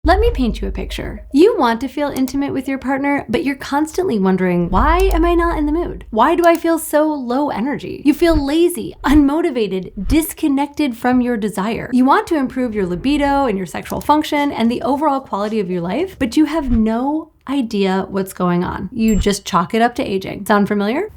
Let me paint you a picture. You want to feel intimate with your partner, but you're constantly wondering, why am I not in the mood? Why do I feel so low energy? You feel lazy, unmotivated, disconnected from your desire. You want to improve your libido and your sexual function and the overall quality of your life, but you have no idea what's going on. You just chalk it up to aging. Sound familiar?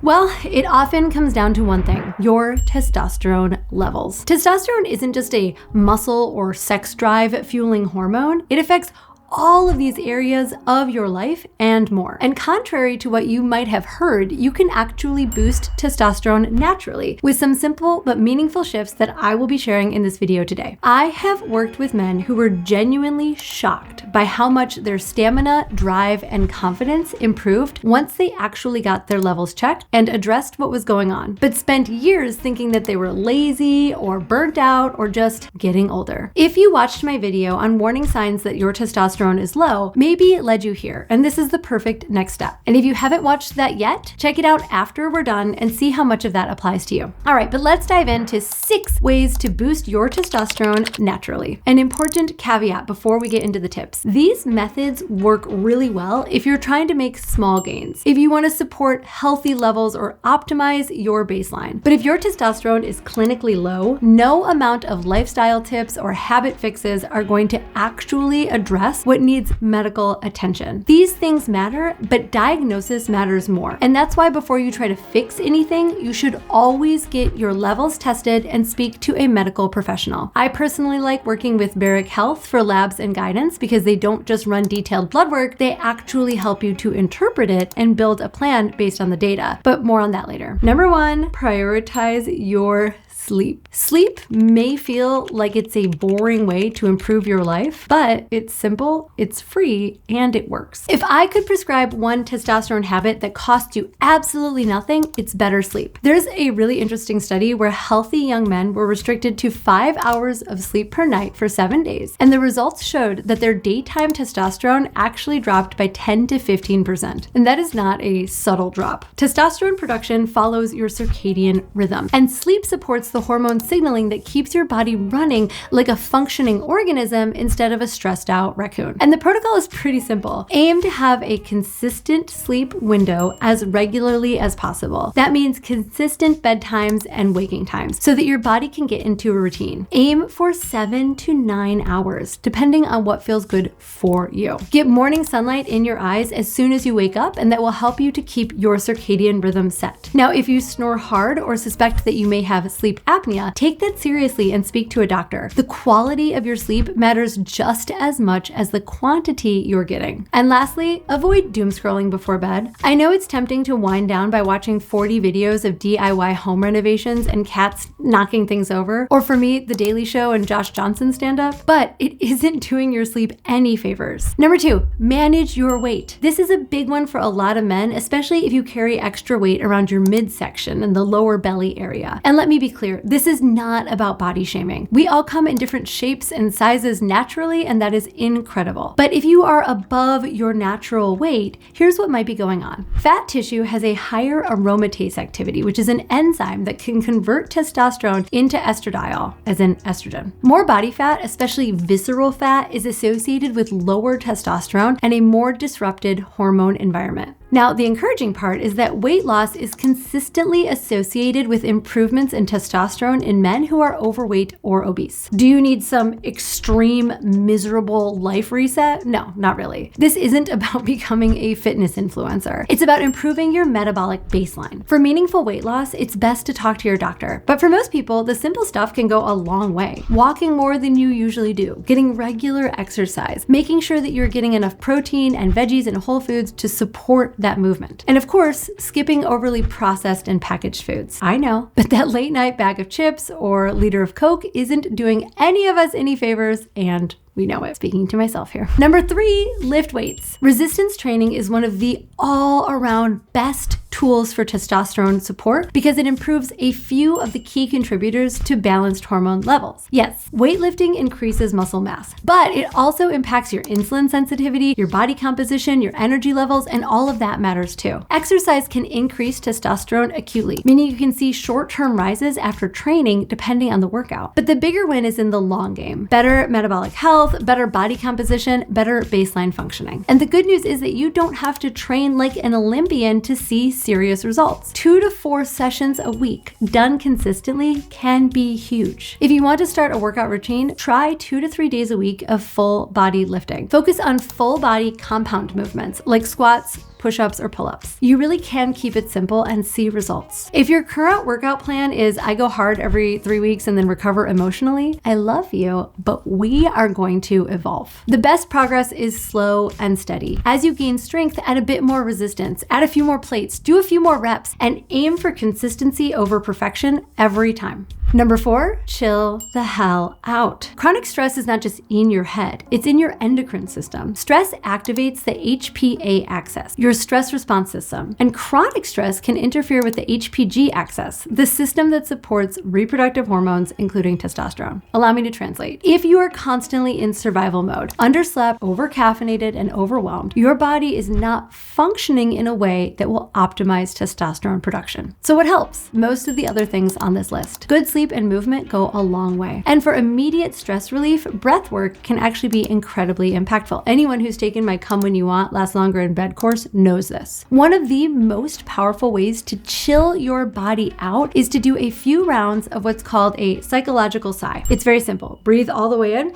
Well, it often comes down to one thing: your testosterone levels. Testosterone isn't just a muscle or sex drive fueling hormone. It affects all of these areas of your life and more. And contrary to what you might have heard, you can actually boost testosterone naturally with some simple but meaningful shifts that I will be sharing in this video today. I have worked with men who were genuinely shocked by how much their stamina, drive, and confidence improved once they actually got their levels checked and addressed what was going on, but spent years thinking that they were lazy or burnt out or just getting older. If you watched my video on warning signs that your testosterone is low, maybe it led you here, and this is the perfect next step. And if you haven't watched that yet, check it out after we're done and see how much of that applies to you. All right, but let's dive into 6 ways to boost your testosterone naturally. An important caveat before we get into the tips: these methods work really well if you're trying to make small gains, if you want to support healthy levels or optimize your baseline. But if your testosterone is clinically low, no amount of lifestyle tips or habit fixes are going to actually address what needs medical attention. These things matter, but diagnosis matters more. And that's why before you try to fix anything, you should always get your levels tested and speak to a medical professional. I personally like working with Barrick Health for labs and guidance because they don't just run detailed blood work, they actually help you to interpret it and build a plan based on the data. But more on that later. Number 1, prioritize your sleep. Sleep may feel like it's a boring way to improve your life, but it's simple, it's free, and it works. If I could prescribe one testosterone habit that costs you absolutely nothing, it's better sleep. There's a really interesting study where healthy young men were restricted to 5 hours of sleep per night for 7 days, and the results showed that their daytime testosterone actually dropped by 10 to 15%. And that is not a subtle drop. Testosterone production follows your circadian rhythm, and sleep supports the hormone signaling that keeps your body running like a functioning organism instead of a stressed out raccoon. And the protocol is pretty simple. Aim to have a consistent sleep window as regularly as possible. That means consistent bedtimes and waking times so that your body can get into a routine. Aim for 7 to 9 hours, depending on what feels good for you. Get morning sunlight in your eyes as soon as you wake up, and that will help you to keep your circadian rhythm set. Now, if you snore hard or suspect that you may have sleep apnea, take that seriously and speak to a doctor. The quality of your sleep matters just as much as the quantity you're getting. And lastly, avoid doom scrolling before bed. I know it's tempting to wind down by watching 40 videos of DIY home renovations and cats knocking things over, or for me, The Daily Show and Josh Johnson stand-up, but it isn't doing your sleep any favors. Number 2, manage your weight. This is a big one for a lot of men, especially if you carry extra weight around your midsection and the lower belly area. And let me be clear, this is not about body shaming. We all come in different shapes and sizes naturally, and that is incredible. But if you are above your natural weight, here's what might be going on. Fat tissue has a higher aromatase activity, which is an enzyme that can convert testosterone into estradiol, as in estrogen. More body fat, especially visceral fat, is associated with lower testosterone and a more disrupted hormone environment. Now, the encouraging part is that weight loss is consistently associated with improvements in testosterone in men who are overweight or obese. Do you need some extreme, miserable life reset? No, not really. This isn't about becoming a fitness influencer. It's about improving your metabolic baseline. For meaningful weight loss, it's best to talk to your doctor. But for most people, the simple stuff can go a long way. Walking more than you usually do, getting regular exercise, making sure that you're getting enough protein and veggies and whole foods to support that movement. And of course, skipping overly processed and packaged foods. I know, but that late night bag of chips or liter of Coke isn't doing any of us any favors, and we know it. Speaking to myself here. Number 3, lift weights. Resistance training is one of the all-around best tools for testosterone support because it improves a few of the key contributors to balanced hormone levels. Yes, weightlifting increases muscle mass, but it also impacts your insulin sensitivity, your body composition, your energy levels, and all of that matters too. Exercise can increase testosterone acutely, meaning you can see short-term rises after training depending on the workout. But the bigger win is in the long game. Better metabolic health, health, better body composition, better baseline functioning. And the good news is that you don't have to train like an Olympian to see serious results. 2 to 4 sessions a week done consistently can be huge. If you want to start a workout routine, try 2 to 3 days a week of full body lifting. Focus on full body compound movements like squats, push-ups, or pull-ups. You really can keep it simple and see results. If your current workout plan is I go hard every 3 weeks and then recover emotionally, I love you, but we are going to evolve. The best progress is slow and steady. As you gain strength, add a bit more resistance, add a few more plates, do a few more reps, and aim for consistency over perfection every time. Number 4, chill the hell out. Chronic stress is not just in your head, it's in your endocrine system. Stress activates the HPA axis, your stress response system, and chronic stress can interfere with the HPG axis, the system that supports reproductive hormones, including testosterone. Allow me to translate. If you are constantly in survival mode, underslept, overcaffeinated, and overwhelmed, your body is not functioning in a way that will optimize testosterone production. So what helps? Most of the other things on this list. Good sleep and movement go a long way. And for immediate stress relief, breath work can actually be incredibly impactful. Anyone who's taken my Come When You Want, Last Longer in Bed course knows this. One of the most powerful ways to chill your body out is to do a few rounds of what's called a psychological sigh. It's very simple. Breathe all the way in,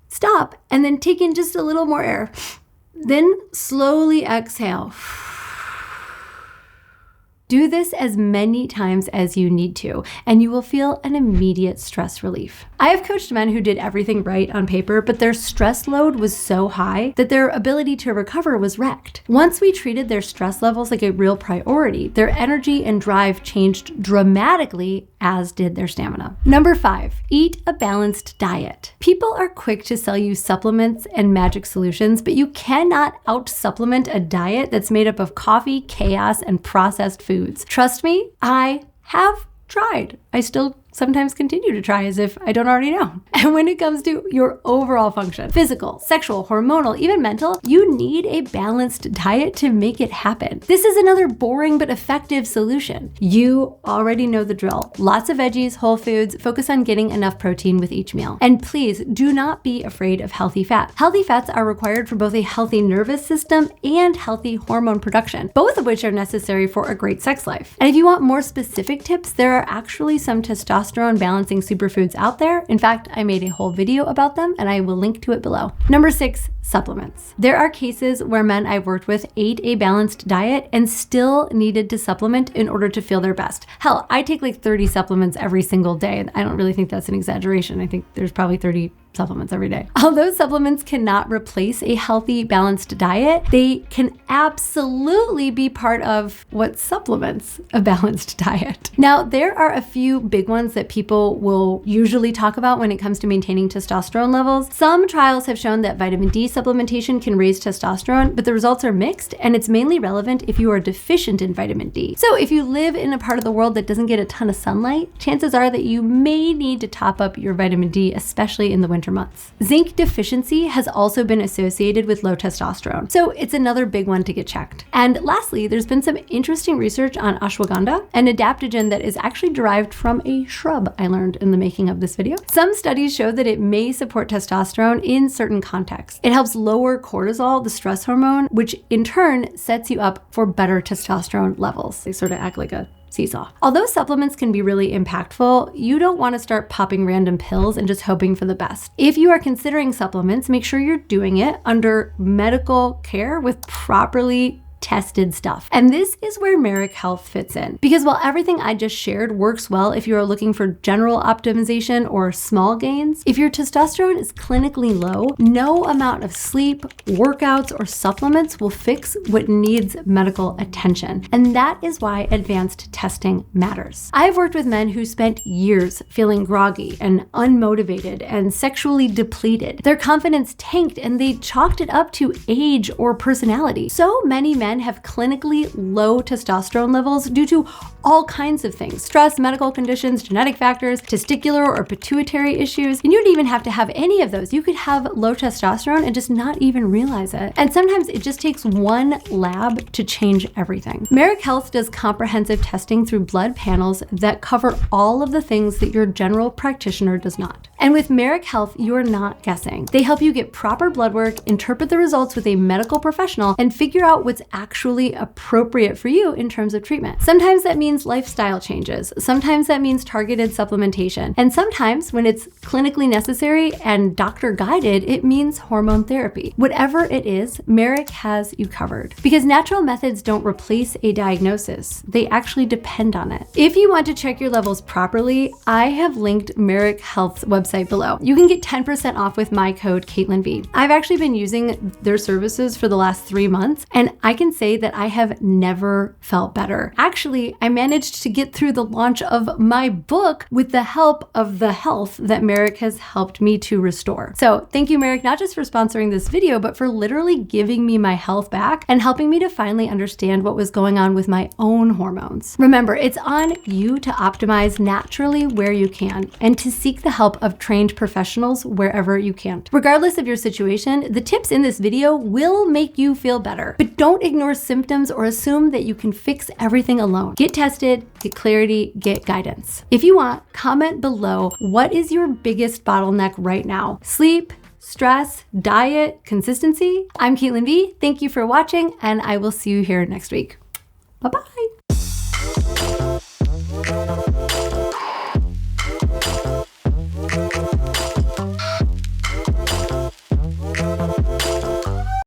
stop, and then take in just a little more air. Then slowly exhale. Do this as many times as you need to, and you will feel an immediate stress relief. I have coached men who did everything right on paper, but their stress load was so high that their ability to recover was wrecked. Once we treated their stress levels like a real priority, their energy and drive changed dramatically, as did their stamina. Number 5, eat a balanced diet. People are quick to sell you supplements and magic solutions, but you cannot out-supplement a diet that's made up of coffee, chaos, and processed foods. Trust me, I have tried. I still sometimes continue to try as if I don't already know. And when it comes to your overall function, physical, sexual, hormonal, even mental, you need a balanced diet to make it happen. This is another boring but effective solution. You already know the drill. Lots of veggies, whole foods, focus on getting enough protein with each meal. And please do not be afraid of healthy fat. Healthy fats are required for both a healthy nervous system and healthy hormone production, both of which are necessary for a great sex life. And if you want more specific tips, there are actually some testosterone balancing superfoods out there. In fact, I made a whole video about them and I will link to it below. Number 6, supplements. There are cases where men I've worked with ate a balanced diet and still needed to supplement in order to feel their best. Hell, I take like 30 supplements every single day. I don't really think that's an exaggeration. I think there's probably 30 supplements every day. Although supplements cannot replace a healthy, balanced diet, they can absolutely be part of what supplements a balanced diet. Now, there are a few big ones that people will usually talk about when it comes to maintaining testosterone levels. Some trials have shown that vitamin D supplementation can raise testosterone, but the results are mixed, and it's mainly relevant if you are deficient in vitamin D. So if you live in a part of the world that doesn't get a ton of sunlight, chances are that you may need to top up your vitamin D, especially in the winter months. Zinc deficiency has also been associated with low testosterone, so it's another big one to get checked. And lastly, there's been some interesting research on ashwagandha, an adaptogen that is actually derived from a shrub I learned in the making of this video. Some studies show that it may support testosterone in certain contexts. It helps lower cortisol, the stress hormone, which in turn sets you up for better testosterone levels. They sort of act like a seesaw. Although supplements can be really impactful, you don't want to start popping random pills and just hoping for the best. If you are considering supplements, make sure you're doing it under medical care with properly tested stuff. And this is where Metabolic Health fits in. Because while everything I just shared works well if you are looking for general optimization or small gains, if your testosterone is clinically low, no amount of sleep, workouts, or supplements will fix what needs medical attention. And that is why advanced testing matters. I've worked with men who spent years feeling groggy and unmotivated and sexually depleted. Their confidence tanked and they chalked it up to age or personality. So many men have clinically low testosterone levels due to all kinds of things: stress, medical conditions, genetic factors, testicular or pituitary issues. And you don't even have to have any of those. You could have low testosterone and just not even realize it. And sometimes it just takes one lab to change everything. Metabolic Health does comprehensive testing through blood panels that cover all of the things that your general practitioner does not. And with Metabolic Health, you're not guessing. They help you get proper blood work, interpret the results with a medical professional, and figure out what's actually appropriate for you in terms of treatment. Sometimes that means lifestyle changes. Sometimes that means targeted supplementation. And sometimes when it's clinically necessary and doctor guided, it means hormone therapy. Whatever it is, Metabolic has you covered. Because natural methods don't replace a diagnosis. They actually depend on it. If you want to check your levels properly, I have linked Metabolic Health's website below. You can get 10% off with my code CaitlinV. I've actually been using their services for the last 3 months, and I can say that I have never felt better. Actually, I managed to get through the launch of my book with the help of the health that Metabolic has helped me to restore. So thank you, Metabolic, not just for sponsoring this video, but for literally giving me my health back and helping me to finally understand what was going on with my own hormones. Remember, it's on you to optimize naturally where you can and to seek the help of trained professionals wherever you can't. Regardless of your situation, the tips in this video will make you feel better, but don't ignore symptoms or assume that you can fix everything alone. Get tested, get clarity, get guidance. If you want, comment below what is your biggest bottleneck right now? Sleep, stress, diet, consistency? I'm CaitlinV. Thank you for watching, and I will see you here next week. Bye-bye.